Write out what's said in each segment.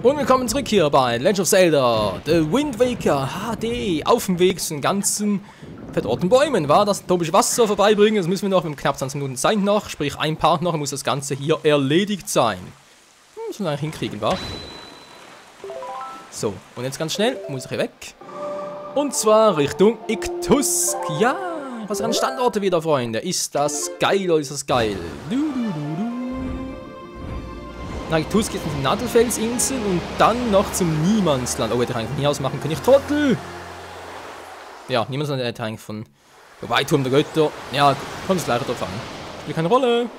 Und willkommen zurück hier bei Legend of Zelda, The Wind Waker HD, auf dem Weg zu den ganzen verdorrten Bäumen. War das tropische Wasser vorbeibringen, das müssen wir noch, wir haben knapp 20 Minuten Zeit noch, sprich ein Part noch, muss das Ganze hier erledigt sein. Müssen wir eigentlich hinkriegen, wa? So, und jetzt ganz schnell, muss ich hier weg. Und zwar Richtung Iktusk. Ja, was an Standorte wieder, Freunde. Ist das geil oder ist das geil? Nach Iktusk geht es in die Nadelfelsinsel und dann noch zum Niemandsland. Oh, hätte ich eigentlich von hier aus machen können. Ich Trottel! Ja, Niemandsland hätte eigentlich von Weiturm der Götter. Ja, kommt es gleich drauf an. Spielt keine Rolle.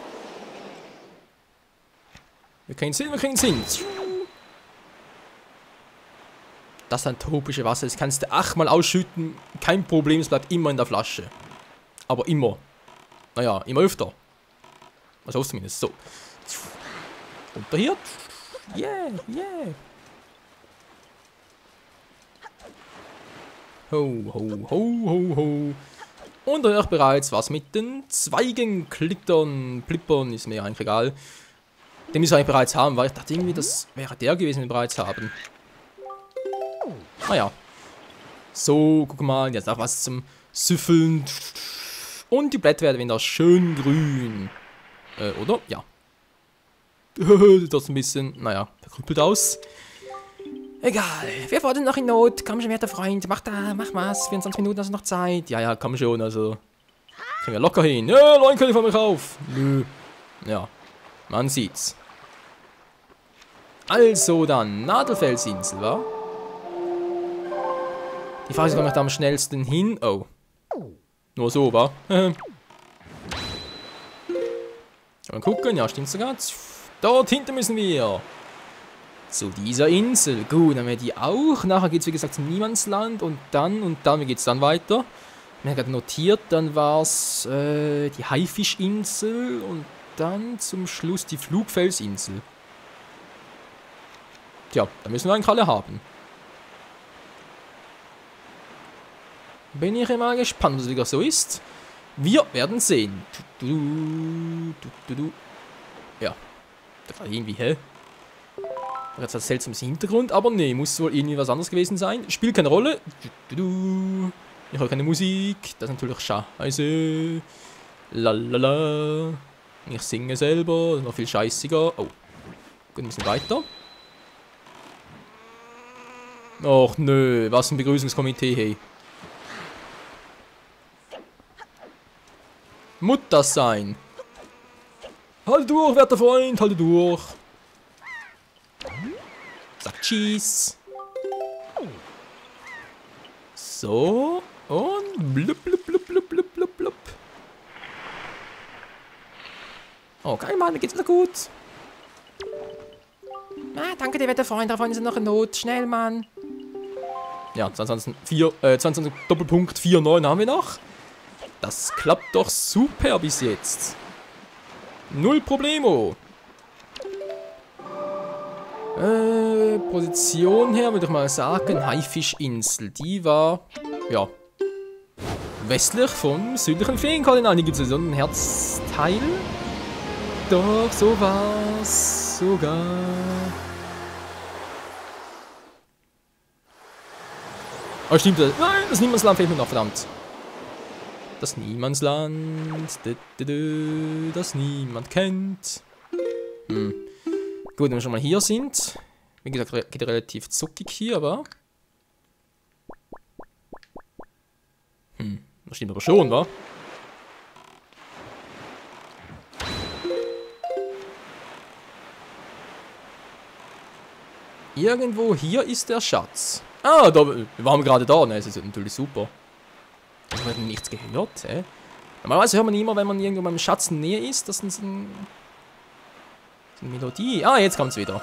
Wir kriegen Sinn, wir kriegen Sinn. Das ist ein tropisches Wasser. Das kannst du 8-mal ausschütten. Kein Problem, es bleibt immer in der Flasche. Aber immer. Naja, immer öfter. Also zumindest. So. Runter hier. Yeah, yeah. Ho, ho, ho, ho, ho. Und euch bereits was mit den Zweigen, Klittern, Plippern, ist mir eigentlich egal. Den müssen wir eigentlich bereits haben, weil ich dachte irgendwie, das wäre der gewesen, den wir bereits haben. Naja. So, guck mal, jetzt auch was zum Süffeln. Und die Blätter werden wieder schön grün. Oder? Ja. Das ein bisschen, naja, verkrüppelt aus. Egal, wer war denn noch in Not? Komm schon, werter Freund, mach was, 24 Minuten hast du noch Zeit. Ja, komm schon, also. Kriegen wir locker hin. Ja, Leute, von mich auf. Nö. Ja, man sieht's. Also dann, Nadelfelsinsel, wa? Die Frage ist, komme ich da am schnellsten hin? Oh. Nur so, wa? Mal gucken, ja, stimmt sogar. Dort hinten müssen wir. Zu dieser Insel. Gut, dann haben wir die auch. Nachher geht es, wie gesagt, zum Niemandsland. Und dann, wie geht es dann weiter? Ich habe gerade notiert, dann war es die Haifischinsel. Und dann zum Schluss die Flugfelsinsel. Tja, da müssen wir eigentlich alle haben. Bin ich mal gespannt, was es wieder so ist. Wir werden sehen. Ja. Da war irgendwie, hä? Da hat es seltsames Hintergrund, aber nee, muss wohl irgendwie was anderes gewesen sein. Spielt keine Rolle. Ich höre keine Musik. Das ist natürlich scheiße. Lalala. Ich singe selber. Das ist noch viel scheißiger. Oh. Gut, ein bisschen weiter. Och nö, was ein Begrüßungskomitee, hey. Muss das sein? Halte durch, werter Freund, halte durch. Sag Tschüss. So. Und blub, blub, blub, blub, blub, blub, blub. Okay, Mann, mir geht's wieder gut. Ah, danke dir, werter Freund, da vorne ist noch in Not. Schnell, Mann. Ja, 22 Doppelpunkt 49 haben wir noch. Das klappt doch super bis jetzt. Null Problemo. Position her würde ich mal sagen, Haifischinsel. Die war, ja, westlich vom südlichen Feenkardinal. Hier gibt es so einen Herzteil. Doch, so war's sogar. Oh, stimmt das? Nein, das Niemandsland fehlt mir noch, verdammt. Das Niemandsland, das niemand kennt. Gut, wenn wir schon mal hier sind. Wie gesagt, geht relativ zuckig hier, aber... Das stimmt aber schon, wa? Irgendwo hier ist der Schatz. Ah, da waren wir gerade da. Ne, das ist natürlich super. Ich habe nichts gehört, hä? Normalerweise hört man immer, wenn man irgendwo beim Schatz näher ist, das ist eine Melodie. Ah, jetzt kommt's wieder.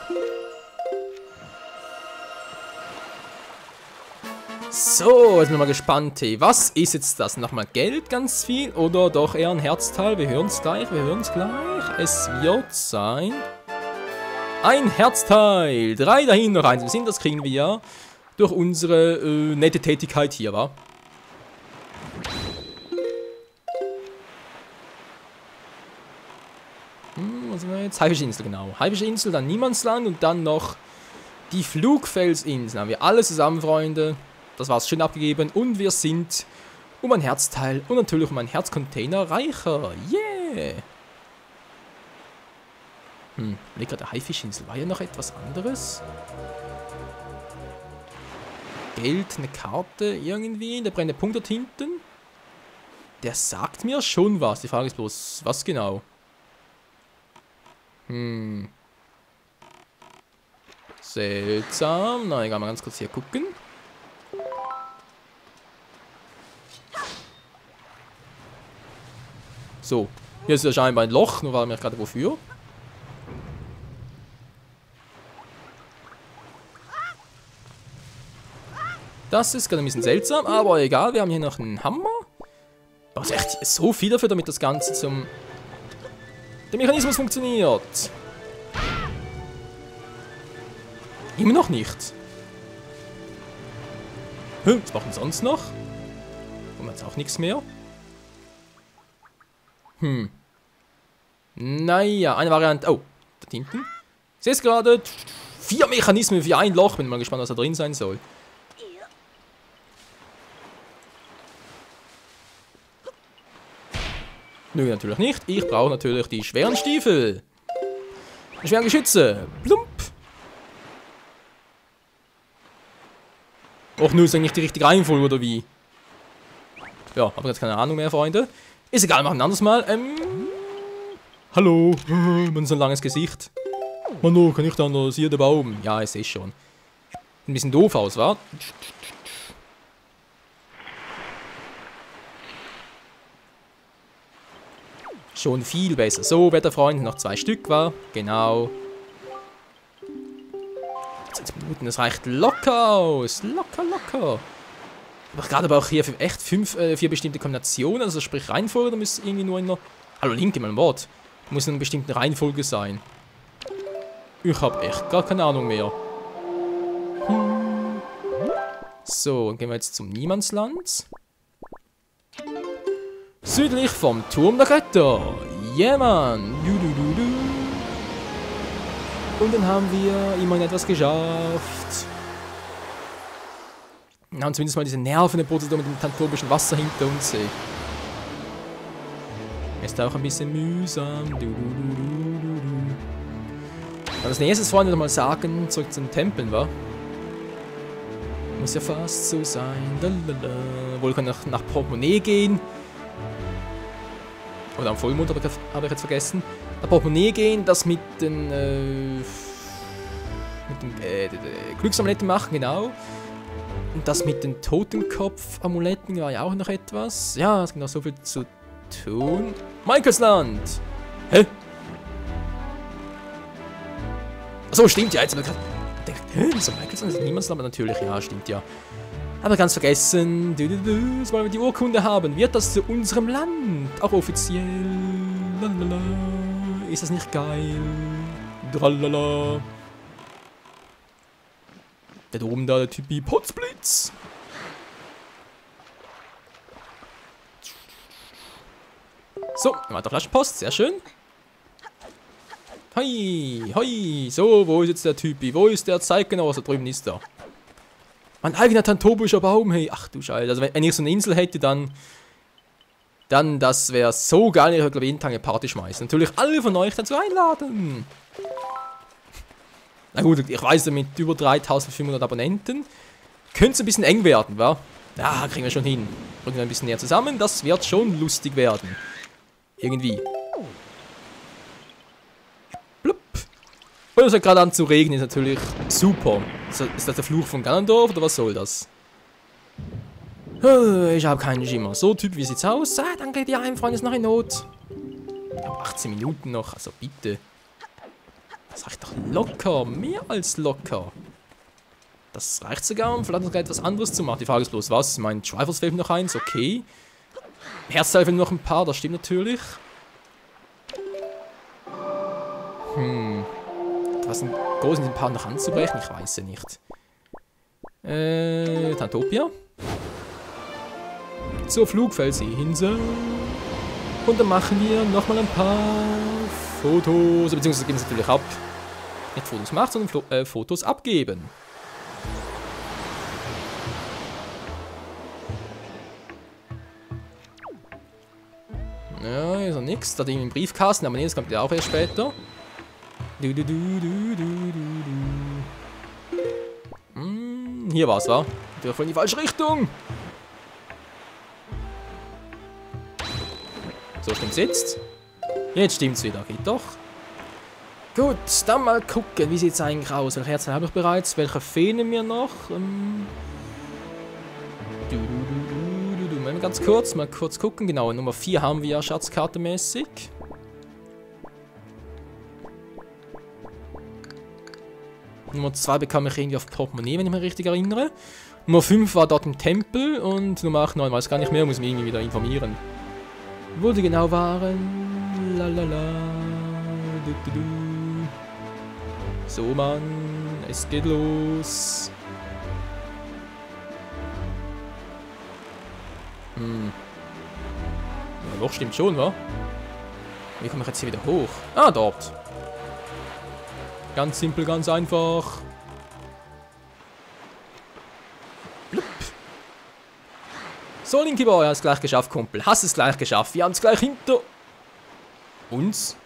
So, jetzt bin ich mal gespannt, hey. Was ist jetzt das? Nochmal Geld, ganz viel? Oder doch eher ein Herzteil? Wir hören es gleich, Es wird sein... Ein Herzteil! 3 dahin, noch 1 im Sinn, das kriegen wir ja durch unsere nette Tätigkeit hier, wa? Was sind wir jetzt? Haifischinsel, genau. Haifischinsel, dann Niemandsland und dann noch Die Flugfelsinseln haben wir alle zusammen, Freunde. Das war's, schön abgegeben. Und wir sind um ein Herzteil und natürlich um einen Herzcontainer reicher. Yeah! Lecker, der Haifischinsel. War ja noch etwas anderes? Geld, eine Karte irgendwie. Der brennende Punkt dort hinten. Der sagt mir schon was. Die Frage ist bloß, was genau? Seltsam. Na, egal, mal ganz kurz hier gucken. So, hier ist ja scheinbar ein Loch, nur war mir gerade wofür. Das ist gerade ein bisschen seltsam, aber egal, wir haben hier noch einen Hammer. Aber es ist echt so viel dafür, damit das Ganze der Mechanismus funktioniert. Immer noch nicht. Was machen wir sonst noch? Haben wir jetzt auch nichts mehr? Naja, eine Variante. Oh, da hinten. Ich sehe es gerade. 4 Mechanismen für ein Loch. Bin mal gespannt, was da drin sein soll. Nö, natürlich nicht. Ich brauche natürlich die schweren Stiefel. Die schweren Geschütze. Plump. Och, nur ist eigentlich die richtige Reihenfolge, oder wie? Ja, habe jetzt keine Ahnung mehr, Freunde. Ist egal, machen wir ein anderes Mal. Hallo. Man so ein langes Gesicht. Manu, kann ich dann das hier der Baum? Ja, ich sehe schon. Ein bisschen doof aus, wa? Schon viel besser. So, Wetterfreunde, noch 2 Stück, war. Genau. 20 Minuten, das reicht locker aus. Locker. Aber auch hier für echt 4 bestimmte Kombinationen, also sprich Reihenfolge, da müsste irgendwie nur in einer... Hallo, Link in meinem Wort. Muss in einer bestimmten Reihenfolge sein. Ich habe echt gar keine Ahnung mehr. So, dann gehen wir jetzt zum Niemandsland. Südlich vom Turm der Götter. Yeah, Mann. Und dann haben wir immerhin etwas geschafft. Wir haben zumindest mal diese nervende Prozedur mit dem tantobischen Wasser hinter uns. Ist auch ein bisschen mühsam. Dann als nächstes, Freunde, mal sagen, zurück zum Tempeln, wa? Muss ja fast so sein. Wohl kann ich nach Portemonnaie gehen. Oder am Vollmond habe ich jetzt vergessen. Nach Portemonnaie gehen, das mit den Glücksamuletten machen, genau. Und das mit den Totenkopf-Amuletten war ja auch noch etwas. Ja, es gibt noch so viel zu tun. Michaelsland! Hä? Achso, stimmt ja. Jetzt habe ich gerade gedacht, hä, wieso Michaelsland? Ist Niemandsland? Aber natürlich, ja, stimmt ja. Aber ganz vergessen, jetzt wollen wir die Urkunde haben. Wird das zu unserem Land? Auch offiziell. Lalala. Ist das nicht geil? Dralala. Da oben da, der Typi Potzblitz. So, weiter Flaschenpost, sehr schön. Hoi, hoi. So, wo ist jetzt der Typi? Wo ist der? Zeig genau, was da drüben ist da. Mein eigener tantobischer Baum, hey. Ach du Scheiße. Also wenn ich so eine Insel hätte, dann das wäre so geil. Ich würde, glaube ich, jeden Tag eine Party schmeißen. Natürlich alle von euch dazu einladen. Na gut, ich weiß, mit über 3500 Abonnenten könnte es ein bisschen eng werden, wa? Ja, kriegen wir schon hin. Rücken wir ein bisschen näher zusammen. Das wird schon lustig werden. Irgendwie. Blub. Und es fängt gerade an zu regnen, ist natürlich super. Ist das der Fluch von Ganondorf oder was soll das? Ich habe keinen Schimmer. So, Typ, wie sieht's aus? Ah, danke dir, ein Freund ist noch in Not. Ich habe 18 Minuten noch, also bitte. Das reicht doch locker, mehr als locker. Das reicht sogar, um vielleicht noch etwas anderes zu machen. Die Frage ist bloß, was? Mein Schweifers fehlt noch eins, okay. Herzteil fehlen noch ein paar, das stimmt natürlich. Was sind groß in den Paar noch anzubrechen? Ich weiß ja nicht. Tantopia. Zur Flugfelsinsel. Und dann machen wir nochmal ein paar Fotos. Beziehungsweise geben es natürlich ab. Nicht Fotos machen, sondern Fotos abgeben. Ja, hier ist noch nichts. Da irgendwie im Briefkasten, aber nee, das kommt ja auch erst später. Hier war's, wa? Wir voll in die falsche Richtung. So stimmt's jetzt. Jetzt stimmt's wieder, geht doch. Gut, dann mal gucken, wie sieht's eigentlich aus. Welche Herzen habe ich bereits? Welche fehlen mir noch? Mal kurz gucken. Genau, Nummer 4 haben wir ja schatzkartemäßig. Nummer 2 bekam ich irgendwie auf Portemonnaie, wenn ich mich richtig erinnere. Nummer 5 war dort im Tempel und Nummer 8, 9 weiß gar nicht mehr, muss mich irgendwie wieder informieren. Wo die genau waren. Lalala. So, Mann. Es geht los. Ja, doch, stimmt schon, wa? Wie komme ich jetzt hier wieder hoch? Ah, dort. Ganz simpel, ganz einfach. Blub. So, Linky Boy, hast es gleich geschafft, Kumpel. Hast es gleich geschafft. Wir haben es gleich hinter uns.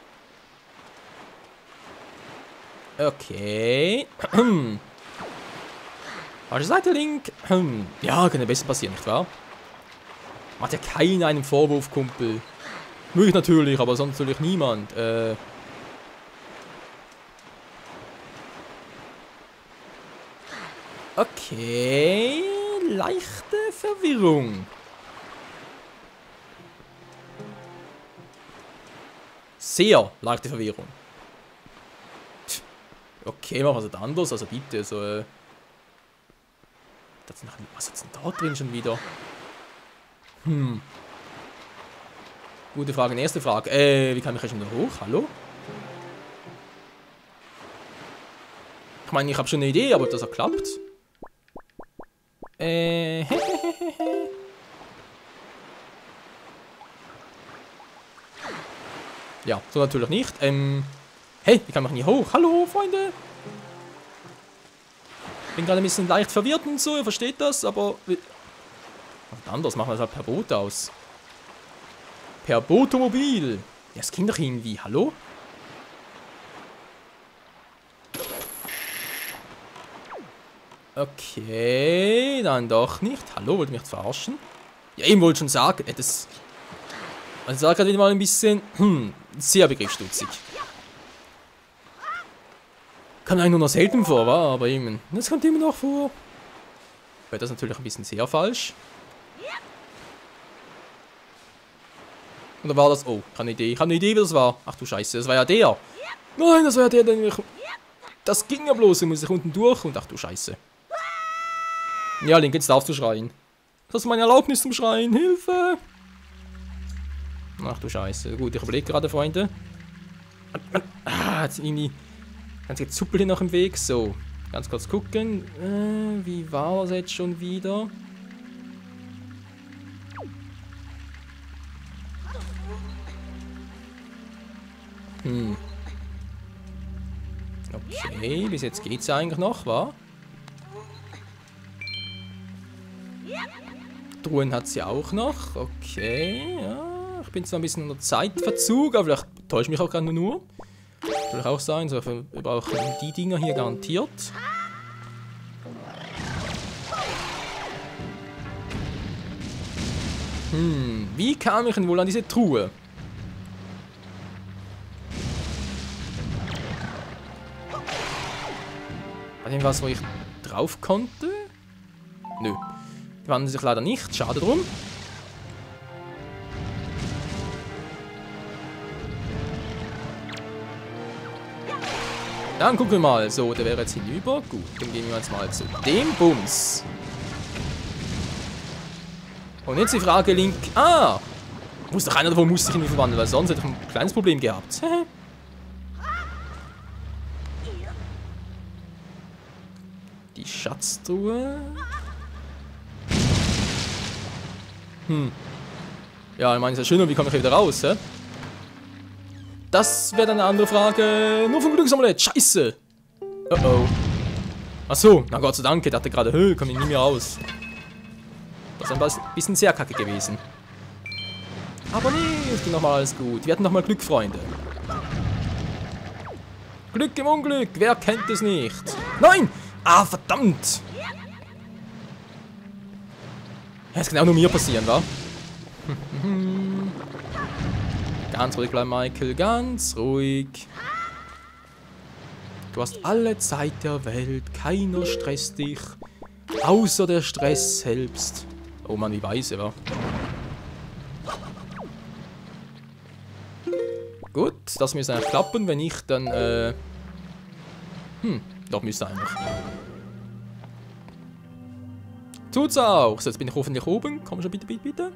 Okay. Falsche Seite, Link. Ja, könnte besser passieren, nicht wahr? Macht ja keiner einen Vorwurf, Kumpel. Möglich natürlich, aber sonst natürlich niemand. Okay. Leichte Verwirrung. Sehr leichte Verwirrung. Okay, machen wir es anders. Also bitte, also... Was ist denn da drin schon wieder? Gute Frage, erste Frage. Wie kann ich jetzt wieder hoch? Hallo? Ich meine, ich habe schon eine Idee, aber ob das auch klappt. Ja, so natürlich nicht. Hey, wie kann man hier hoch? Hallo, Freunde? Bin gerade ein bisschen leicht verwirrt und so, ihr versteht das, aber... Anders machen wir es halt per Boot aus. Per Bootomobil. Ja, das ging doch irgendwie. Hallo? Okay, dann doch nicht. Hallo, wollt ihr mich jetzt verarschen? Ja, eben wollte schon sagen. Das... Also da gerade wieder mal ein bisschen... sehr begriffsstutzig. Kommt eigentlich nur noch selten vor, wa? Aber eben... Das kommt immer noch vor. Weil das ist natürlich ein bisschen sehr falsch. Oder war das... Oh, keine Idee. Ich habe eine Idee, wie das war. Ach du Scheiße, das war ja der. Nein, das war ja der, den ich... Das ging ja bloß. Ich muss unten durch und ach du Scheiße. Ja, Link, jetzt darfst du schreien. Das ist meine Erlaubnis zum Schreien. Hilfe! Ach du Scheiße. Gut, ich überlege gerade, Freunde. Jetzt irgendwie... Ganz gezuppelt hier noch im Weg. So, ganz kurz gucken. Wie war das jetzt schon wieder? Okay, bis jetzt geht's ja eigentlich noch, wa? Truhen hat sie auch noch. Okay, ja. Ich bin zwar ein bisschen unter Zeitverzug, aber vielleicht täusche ich mich auch gerade nur. Soll auch sein, so, wir brauchen die Dinger hier garantiert. Wie kam ich denn wohl an diese Truhe? War irgendwas, wo ich drauf konnte? Nö. Die wandern sich leider nicht, schade drum. Dann gucken wir mal. So, der wäre jetzt hinüber. Gut, dann gehen wir jetzt mal zu dem Bums. Und jetzt die Frage, Link. Ah! Muss doch einer davon muss sich irgendwie verwandeln, weil sonst hätte ich ein kleines Problem gehabt. Die Schatztruhe. Ja, ich meine, ist ja schön, und wie komme ich hier wieder raus, hä? Das wäre dann eine andere Frage. Nur vom Glücksamulett. Scheiße. Oh oh. Achso, na Gott sei Dank, ich dachte gerade, komme ich nie mehr aus. Das ist ein bisschen sehr kacke gewesen. Aber nee, es ging nochmal alles gut. Wir hatten nochmal Glück, Freunde. Glück im Unglück, wer kennt es nicht? Nein! Ah, verdammt! Das kann auch nur mir passieren, wa? Ganz ruhig bleiben, Michael, ganz ruhig. Du hast alle Zeit der Welt, keiner stresst dich, außer der Stress selbst. Oh Mann, wie weise, wa? Gut, das müsste eigentlich klappen, wenn ich dann, doch müsste eigentlich. Tut's auch. So, jetzt bin ich hoffentlich oben. Komm schon, bitte, bitte, bitte.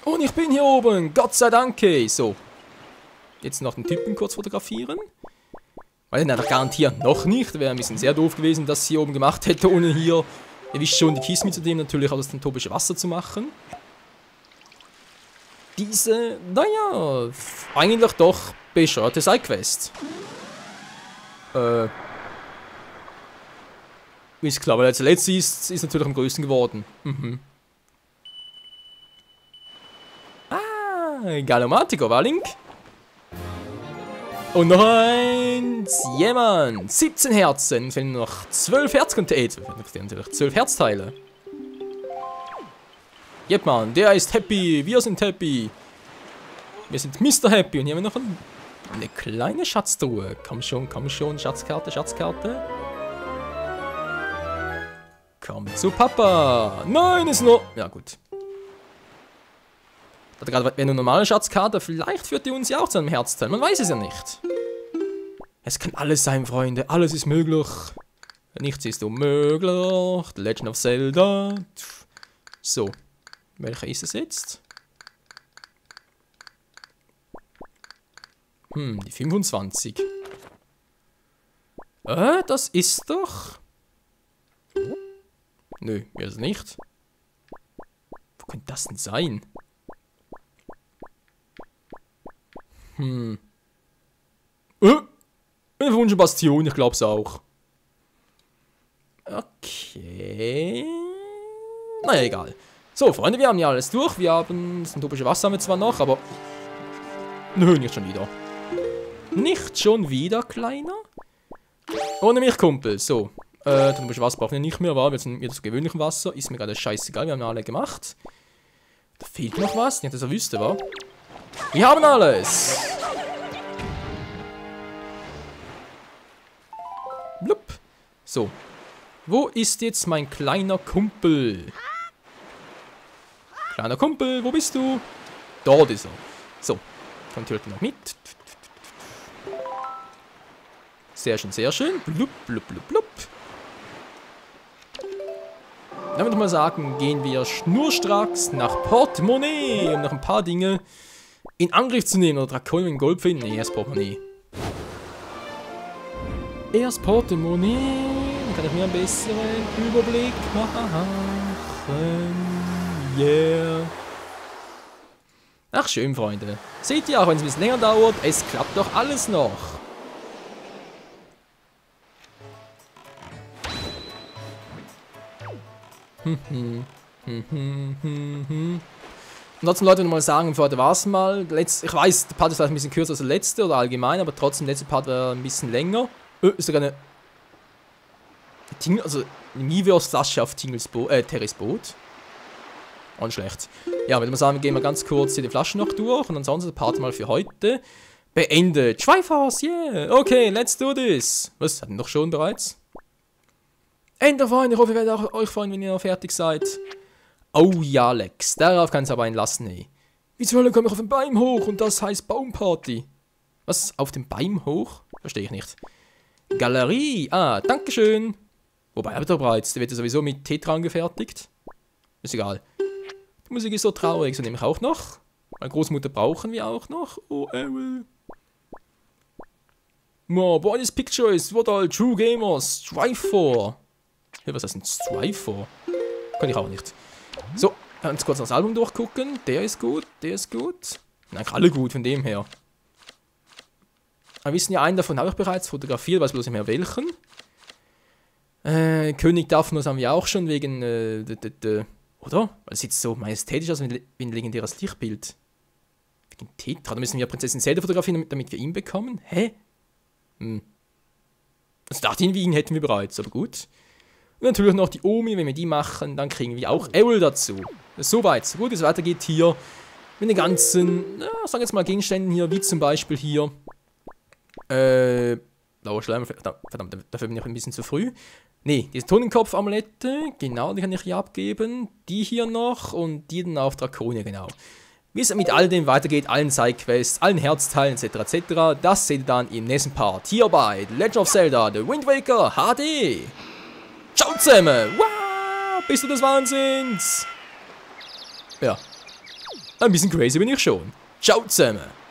Und ich bin hier oben. Gott sei Dank. So. Jetzt noch den Typen kurz fotografieren. Weil den einfach garantieren noch nicht. Wäre ein bisschen sehr doof gewesen, dass ich hier oben gemacht hätte, ohne hier, ihr wisst schon, die Kiste mitzunehmen, natürlich auch das tantopische Wasser zu machen. Diese, naja, eigentlich doch bescheuerte Sidequest. Ist klar, weil als letzte ist natürlich am größten geworden. Ah, Galomatico, war Link? Und noch eins, jemand. 17 Herzen, es fehlen noch 12 natürlich 12 Herzteile. Yep, Mann, der ist happy, wir sind happy. Wir sind Mr. Happy. Und hier haben wir noch eine kleine Schatztruhe. Komm schon, Schatzkarte, Schatzkarte. Komm zu Papa. Nein, ist nur... Ja, gut. Ich dachte gerade, wäre eine normale Schatzkarte. Vielleicht führt die uns ja auch zu einem Herzteil. Man weiß es ja nicht. Es kann alles sein, Freunde. Alles ist möglich. Nichts ist unmöglich. The Legend of Zelda. So. Welcher ist es jetzt? Die 25. Das ist doch... Nö, ist es nicht. Wo könnte das denn sein? Eine verwunschene Bastion, ich glaub's auch. Okay. Naja, egal. So, Freunde, wir haben ja alles durch. Wir haben das tantopische Wasser haben wir zwar noch, aber... Nö, nicht schon wieder. Nicht schon wieder, Kleiner? Ohne mich, Kumpel. So. Tantopische Wasser brauchen wir nicht mehr, war. Wir sind wieder zu gewöhnlichem Wasser. Ist mir gerade scheißegal, wir haben alle gemacht. Da fehlt noch was. Nicht, dass er wüsste, wa? Wir haben alles. Blub. So. Wo ist jetzt mein kleiner Kumpel? Kleiner Kumpel, wo bist du? Dort ist er. So. Kommt hier noch mit. Sehr schön, sehr schön. Blub, blub, blub, blub. Dann würde ich mal sagen, gehen wir schnurstracks nach Portemonnaie, um noch ein paar Dinge in Angriff zu nehmen. Oder Draconin in Gold finden. Nee, erst Portemonnaie. Erst Portemonnaie. Dann kann ich mir einen besseren Überblick machen. Yeah. Ach schön, Freunde. Seht ihr, auch wenn es ein bisschen länger dauert, es klappt doch alles noch. Und trotzdem, Leute, nochmal sagen, für heute war es mal. Ich weiß, der Part ist vielleicht ein bisschen kürzer als der letzte oder allgemein, aber trotzdem, der letzte Part war ein bisschen länger. Ist sogar eine Miiverse-Flasche auf Terrys Boot. Und schlecht. Ja, würde man sagen, gehen wir ganz kurz hier die Flaschen noch durch und ansonsten der Part mal für heute beendet. Triforce, yeah! Okay, let's do this! Was, hatten wir doch schon bereits? Ende, Freunde, ich hoffe, ihr werdet euch freuen, wenn ihr noch fertig seid. Oh ja, Lex, darauf kann es aber einlassen, ey. Wie zur Hölle komme ich auf den Baum hoch und das heißt Baumparty? Was, auf dem Baum hoch? Verstehe ich nicht. Galerie, dankeschön. Wobei, aber der bereits, der wird ja sowieso mit Tetra angefertigt. Ist egal. Die Musik ist so traurig, so nehme ich auch noch. Meine Großmutter brauchen wir auch noch. Oh, Errol. Boy, this picture is what all true gamers strive for. Hey, was heißt denn strive for? Kann ich auch nicht. So, ganz kurz das Album durchgucken. Der ist gut, der ist gut. Nein, alle gut von dem her. Wir wissen ja, einen davon habe ich bereits fotografiert, weiß bloß nicht mehr welchen. König Daphnos haben wir auch schon wegen, oder? Weil es sieht so majestätisch aus wie ein legendäres Lichtbild. Wegen Tetra, da müssen wir Prinzessin Zelda fotografieren, damit wir ihn bekommen? Hä? Also dachte ich, ihn hätten wir bereits, aber gut. Und natürlich noch die Omi, wenn wir die machen, dann kriegen wir auch Errol dazu. Soweit, so gut es weitergeht hier. Mit den ganzen, sagen wir jetzt mal Gegenständen hier, wie zum Beispiel hier. Blauer Schleim, verdammt, dafür bin ich ein bisschen zu früh. Ne, diese Totenkopf-Amulette, genau, die kann ich hier abgeben. Die hier noch und die dann auf Draconia, genau. Wie es mit all dem weitergeht, allen Sidequests, allen Herzteilen etc. etc., das seht ihr dann im nächsten Part hier bei The Legend of Zelda, The Wind Waker HD. Ciao zusammen! Wow, bist du des Wahnsinns? Ja, ein bisschen crazy bin ich schon. Ciao zusammen!